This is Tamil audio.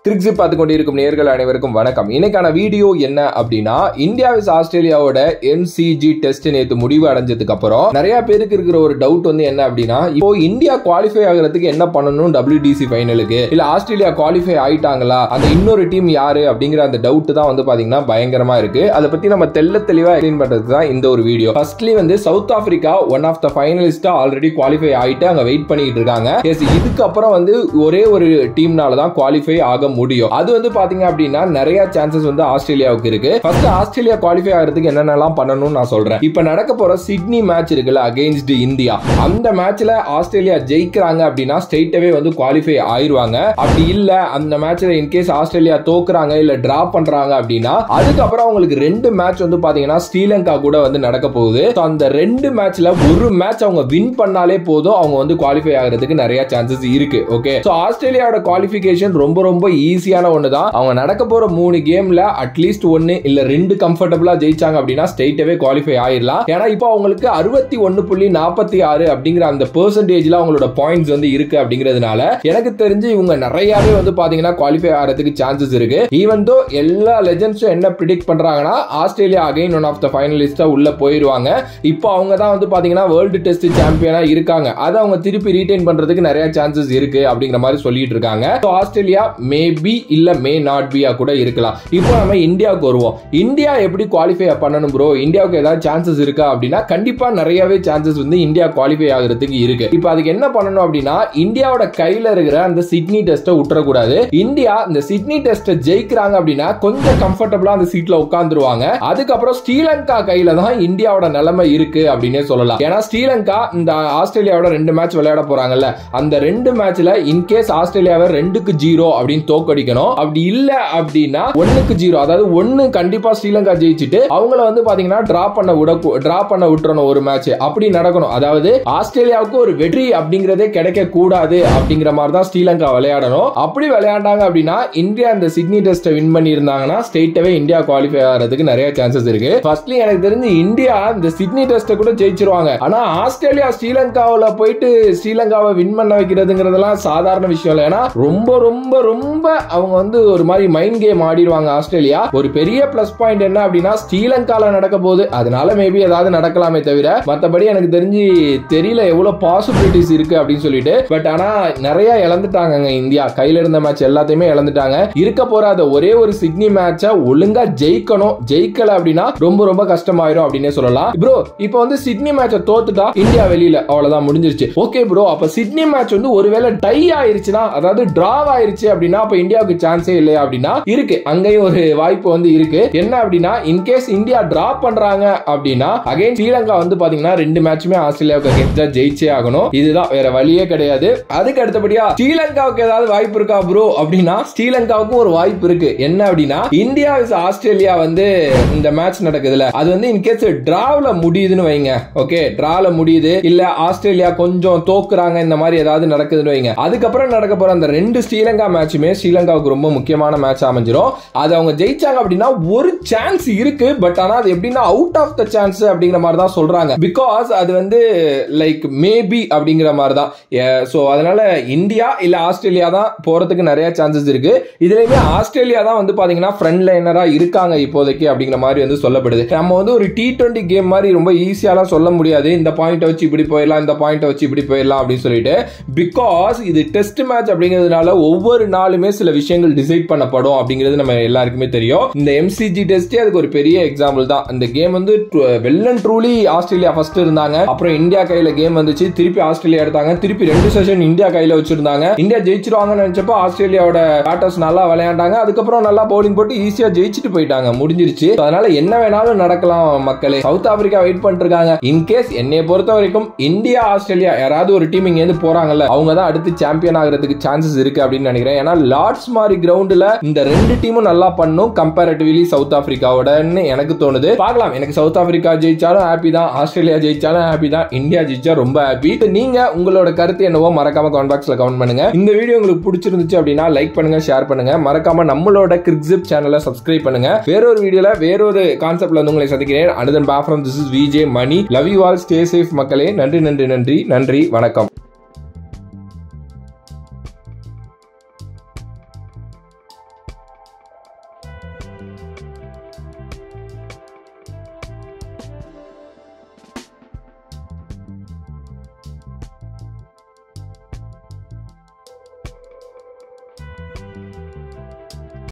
கிரிக்ஸிப் பார்த்து கொண்டிருக்கும் நேயர்கள் அனைவருக்கும் வணக்கம். இன்னைக்கான வீடியோ என்ன அப்படின்னா, இந்தியா விஸ் ஆஸ்திரேலியாவோட எம்சிஜி டெஸ்ட் நேத்து முடிவு அடைஞ்சதுக்கு அப்புறம் நிறைய பேருக்கு இருக்கிற ஒரு டவுட் வந்து என்ன அப்படின்னா, இப்போ இந்தியா குவாலிஃபை ஆகிறதுக்கு என்ன பண்ணணும் WDC ஃபைனலுக்கு, இல்ல ஆஸ்திரேலியா குவாலிஃபை ஆயிட்டாங்களா, அந்த இன்னொரு டீம் யாரு அப்படிங்கிற அந்த டவுட் தான் வந்து பாத்தீங்கன்னா பயங்கரமா இருக்கு. அதை பத்தி நம்ம தெளிவா எக்ஸ்பிளைன் பண்றது தான் இந்த ஒரு வீடியோ. ஃபர்ஸ்ட்லி வந்து South Africa one of the ஃபைனலிஸ்டா ஆல்ரெடி குவாலிஃபை ஆயிட்டு அங்க வெயிட் பண்ணிட்டு இருக்காங்க. இதுக்கு அப்புறம் வந்து ஒரே ஒரு டீம்னால தான் குவாலிஃபை ஆக முடியும். அது வந்து பாத்தீங்க அப்படின்னா நிறைய சான்சஸ் வந்து ஆஸ்திரேலியாவுக்கு இருக்கு. ஃபர்ஸ்ட் ஆஸ்திரேலியா குவாலிஃபை ஆகிறதுக்கு என்னென்னலாம் பண்ணணும்னு நான் சொல்றேன். இப்ப நடக்க போற சிட்னி மேட்ச் இருக்குல்ல அகைன்ஸ்ட் இந்தியா, அந்த மேட்ச்ல ஆஸ்திரேலியா ஜெயிக்கிறாங்க அப்படின்னா ஸ்ட்ரைட்டாவே வந்து குவாலிஃபை ஆயிருவாங்க. அப்படி இல்ல அந்த மேட்ச்ல இன்கேஸ் ஆஸ்திரேலியா தோக்குறாங்க இல்ல டிரா பண்றாங்க அப்படின்னா அதுக்கப்புறம் அவங்களுக்கு ரெண்டு மேட்ச் வந்து பாத்தீங்கன்னா ஸ்ரீலங்கா கூட வந்து நடக்க போகுது. அந்த ரெண்டு மேட்ச்ல ஒரு மேட்ச் அவங்க வின் பண்ணாலே போதும், அவங்க வந்து குவாலிஃபை ஆகிறதுக்கு நிறைய சான்சஸ் இருக்கு. ஓகே, சோ ஆஸ்திரேலியாவோட குவாலிஃபிகேஷன் ரொம்ப ஈஸியான ஒண்ணு தான். அவங்க நடக்க போற 3 கேம்ல அட்லீஸ்ட் 1 இல்ல 2 கம்ஃபர்டபிளா ஜெயிச்சாங்க அப்படின்னா ஸ்ட்ரைட்டாவே குவாலிஃபை ஆயிரலாம். ஏன்னா இப்போ அவங்களுக்கு 61.46 அப்படிங்கிற அந்த பெர்சன்டேஜ்ல அவங்களோட பாயிண்ட்ஸ் வந்து இருக்கு. அப்படிங்கிறதுனால எனக்கு தெரிஞ்சு இவங்க நிறையவே வந்து பாத்தீங்கன்னா குவாலிஃபை ஆகிறதுக்கு சான்சஸ் இருக்கு. ஈவன் தோ எல்லா லெஜெண்ட்ஸும் என்ன பிரெடிக்ட் பண்றாங்கன்னா Australia again one of the ஃபைனலிஸ்டா உள்ள போயிருவாங்க. இப்போ அவங்க தான் வந்து பாத்தீங்கன்னா வேர்ல்டு டெஸ்ட் சாம்பியனா இருக்காங்க. அதை அவங்க திருப்பி ரீடைன் பண்றதுக்கு நிறைய சான்சஸ் இருக்கு அப்படிங்கிற மாதிரி சொல்லிட்டு இருக்காங்க. ஆஸ்திரேலியா மேபி இல்ல மே நாட் பி கூட இருக்கலாம். இப்போ நம்ம இந்தியாவுக்கு வருவோம். இந்தியா எப்படி குவாலிஃபை பண்ணணும் ப்ரோ, இந்தியாவுக்கு ஏதாவது சான்சஸ் இருக்கா அப்படின்னா கண்டிப்பா நிறையவே சான்சஸ் வந்து இந்தியா குவாலிஃபை ஆகிறதுக்கு இருக்கு. இப்போ அதுக்கு என்ன பண்ணணும் அப்படின்னா இந்தியாவோட கையில இருக்கிற அந்த சிட்னி டெஸ்ட்டை விட்டுறக்கூடாது. இந்தியா இந்த சிட்னி டெஸ்ட்டை ஜெயிக்கிறாங்க அப்படின்னா கொஞ்சம் கம்ஃபர்டபிளா அந்த சீட்ல உட்கார்ந்துருவாங்க. அதுக்கப்புறம் ஸ்ரீலங்கா கையில தான் இந்தியாவோட நிலைமை இருக்கு அப்படின்னே சொல்லலாம். ஏன்னா ஸ்ரீலங்கா இந்த ஆஸ்திரேலியாவோட 2 மேட்ச் விளையாட போறாங்கல்ல, அந்த 2 மேட்ச்ல இன்கேஸ் ஆஸ்திரேலியாவை 2-0 அப்படின்னு தோக்கடிக்கணும். அப்படி இல்ல அப்படின்னா 1-0, அதாவது 1 கண்டிப்பா ஸ்ரீலங்கா ஜெயிச்சுட்டு அவங்கள வந்து பாத்தீங்கன்னா டிரா பண்ண விட்டுறணும் ஒரு மேட்ச். அப்படி நடக்கணும். அதாவது ஆஸ்திரேலியாவுக்கு ஒரு வெற்றி அப்படிங்கறதே கிடைக்க கூடாது அப்படிங்கிற மாதிரி தான் ஸ்ரீலங்கா விளையாடணும். அப்படி விளையாண்டாங்க அப்படின்னா இந்தியா இந்த சிட்னி டெஸ்ட் வின் பண்ணி இருந்தாங்கன்னா ஸ்ட்ரைட்டாவே இந்தியா குவாலிஃபை ஆகிறதுக்கு நிறைய சான்சஸ் இருக்கு. ஃபர்ஸ்ட்லி எனக்கு தெரிஞ்சு இந்தியா இந்த சிட்னி டெஸ்ட் கூட ஜெயிச்சிருவாங்க. ஆனா ஆஸ்திரேலியா ஸ்ரீலங்காவுல போயிட்டு ஸ்ரீலங்காவை வின் பண்ண வைக்கிறதுங்கிறதெல்லாம் சாதாரண விஷயம் இல்ல. ஏன்னா ரொம்ப அவங்க வந்து ஒரு மாதிரி மைண்ட் கேம் ஆடிடுவாங்க ஆஸ்திரேலியா. ஒரு பெரிய பிளஸ் பாயிண்ட் என்ன அப்படின்னா ஸ்ரீலங்கால நடக்க போகுது, அதனால மேபி ஏதாவது நடக்கலாமே தவிர மத்தபடி எனக்கு தெரிஞ்சு தெரியல எவ்வளவு பாசிபிலிட்டிஸ் இருக்கு அப்படின்னு சொல்லிட்டு. பட் ஆனா நிறைய இழந்துட்டாங்க இந்தியா. கையில இருந்த மேட்ச் எல்லாத்தையுமே இழந்துட்டாங்க. இருக்க போற அந்த ஒரே ஒரு சிட்னி மேட்ச ஒழுங்கா ஜெயிக்கணும். ஜெயிக்கல அப்படின்னா ரொம்ப கஷ்டமாயிரும் அப்படின்னே சொல்லலாம். ப்ரோ இப்போ வந்து சிட்னி மேட்ச தோத்துட்டா இந்தியா வெளியில, அவ்வளவுதான் முடிஞ்சிருச்சு. ஓகே ப்ரோ, அப்ப சிட்னி மேட்ச் வந்து ஒருவேளை டை ஆயிருச்சுன்னா, அதாவது டிராவ் ஆயிருச்சு அப்படின்னா அப்ப இந்தியாவுக்கு சான்ஸே இல்லையா அப்படின்னா இருக்கு. அங்கேயும் ஒரு வாய்ப்பு வந்து இருக்கு. என்ன அப்படின்னா இன்கேஸ் இந்தியா டிரா பண்றாங்க அப்படின்னா அகைன் ஸ்ரீலங்கா வந்து பாத்தீங்கன்னா 2 மேட்சுமே ஆஸ்திரேலியாவுக்கு அகைன்ஸ்டா ஜெயிச்சே ஆகணும். இதுதான், வேற வழியே கிடையாது. அதுக்கு அடுத்தபடியா ஸ்ரீலங்காவுக்கு ஏதாவது வாய்ப்பு இருக்கா ப்ரோ அப்படின்னா ஸ்ரீலங்காவுக்கும் ஒரு வாய்ப்பு இருக்கு. என்ன அப்படின்னா இந்தியா விஸ் ஆஸ்திரேலியா வந்து இந்த மேட்ச் நடக்குதுல, அது வந்து இன்கேஸ் டிராவ்ல முடியுதுன்னு வைங்க. ஓகே, டிராவ்ல முடியுது இல்ல ஆஸ்திரேலியா கொஞ்சம் தோக்குறாங்க, இந்த மாதிரி ஏதாவது நடக்குதுன்னு வைங்க. அதுக்கப்புறம் நடக்க போற அந்த 2 ஸ்ரீலங்கா மேட்சுமே ஸ்ரீலங்காவுக்கு ரொம்ப முக்கியமான மேட்ச் அமைஞ்சிரும். அது அவங்க ஜெயிச்சாங்க அப்படின்னா ஒரு சான்ஸ் இருக்கு. பட் ஆனா அது எப்படின்னா அவுட் ஆஃப் த சான்ஸ் அப்படிங்கிற மாதிரி தான் சொல்றாங்க. பிகாஸ் அது வந்து லைக் மேபி அப்படிங்கிற மாதிரி தான். சோ அதனால இந்தியா இல்ல ஆஸ்திரேலியா தான் போறதுக்கு நிறைய சான்சஸ் இருக்கு. இதுலயுமே ஆஸ்திரேலியா தான் வந்து பாத்தீங்கன்னா ஃப்ரண்ட் லைனரா இருக்காங்க இப்போதைக்கு அப்படிங்கிற மாதிரி வந்து சொல்லப்படுது. நம்ம வந்து ஒரு T20 கேம் மாதிரி ரொம்ப ஈஸியாலாம் சொல்ல முடியாது. இந்த பாயிண்ட் வச்சு இப்படி போயிடலாம், இந்த பாயிண்ட் வச்சு இப்படி போயிடலாம் அப்படின்னு சொல்லிட்டு. பிகாஸ் இது டெஸ்ட் மேட்ச் அப்படிங்கிறதுனால ஒவ்வொரு நாளுமே சில விஷயங்கள் டிசைட் பண்ணப்படும் அப்படிங்கிறது நம்ம எல்லாருக்குமே தெரியும். இந்த MCG டெஸ்டே அதுக்கு ஒரு பெரிய எக்ஸாம்பிள் தான். இந்த கேம் வந்து well and truly Australia first இருந்தாங்க, அப்புறம் இந்தியா கையில கேம் வந்துச்சு, திருப்பி ஆஸ்திரேலியா எடுத்தாங்க, திருப்பி 2 செஷன் இந்தியா கையில வச்சிருந்தாங்க. இந்தியா ஜெயிச்சிருவாங்கன்னு நினைச்சப்போ ஆஸ்திரேலியாவோட பேட்டர்ஸ் நல்லா விளையாண்டாங்க, அதுக்கப்புறம் நல்லா பவுலிங் போட்டு ஈஸியா ஜெயிச்சுட்டு போயிட்டாங்க, முடிஞ்சிருச்சு. அதனால என்ன வேணாலும் நடக்கலாம் மக்களே. சவுத் ஆப்பிரிக்கா வெயிட் பண்ணிட்டு இருக்காங்க. இன்கேஸ் என்னைய பொறுத்த வரைக்கும் இந்தியா ஆஸ்திரேலியா யாராவது ஒரு டீம் இங்க இருந்து போறாங்கல்ல, அவங்க தான் அடுத்து சாம்பியன் ஆகிறதுக்கு சான்சஸ் இருக்கு அப்படின்னு நினைக்கிறேன். ஏன்னா லார்ட்ஸ் மாதிரி கிரவுண்ட்ல இந்த 2 டீமும் நல்லா பண்ணும் கம்பேரிட்டிவ்லி சவுத் ஆப்பிரிக்காவோடன்னு எனக்கு தோணுது. பார்க்கலாம். எனக்கு சவுத் ஆப்பிரிக்கா ஜெயிச்சாலும் ஹாப்பி தான், ஆஸ்திரேலியா ஜெயிச்சாலும் ஹாப்பி தான், இந்தியா ஜெயிச்சா ரொம்ப ஹாப்பி. நீங்க உங்களோட கருத்து என்னவோ மறக்காம கமெண்ட் பாக்ஸ்ல கமெண்ட் பண்ணுங்க. இந்த வீடியோ உங்களுக்கு பிடிச்சிருந்துச்சு அப்படின்னா லைக் பண்ணுங்க, ஷேர் பண்ணுங்க. மறக்காம நம்மளோட கிரிக்ஸிப் சேனலை சப்ஸ்கிரைப் பண்ணுங்க. வேறொரு வீடியோல வேறொரு கான்செப்ட்ல வந்து உங்களை சந்திக்கிறேன். Another back from this is VJ Money. Love you all, stay safe மக்களே. நன்றி, வணக்கம்.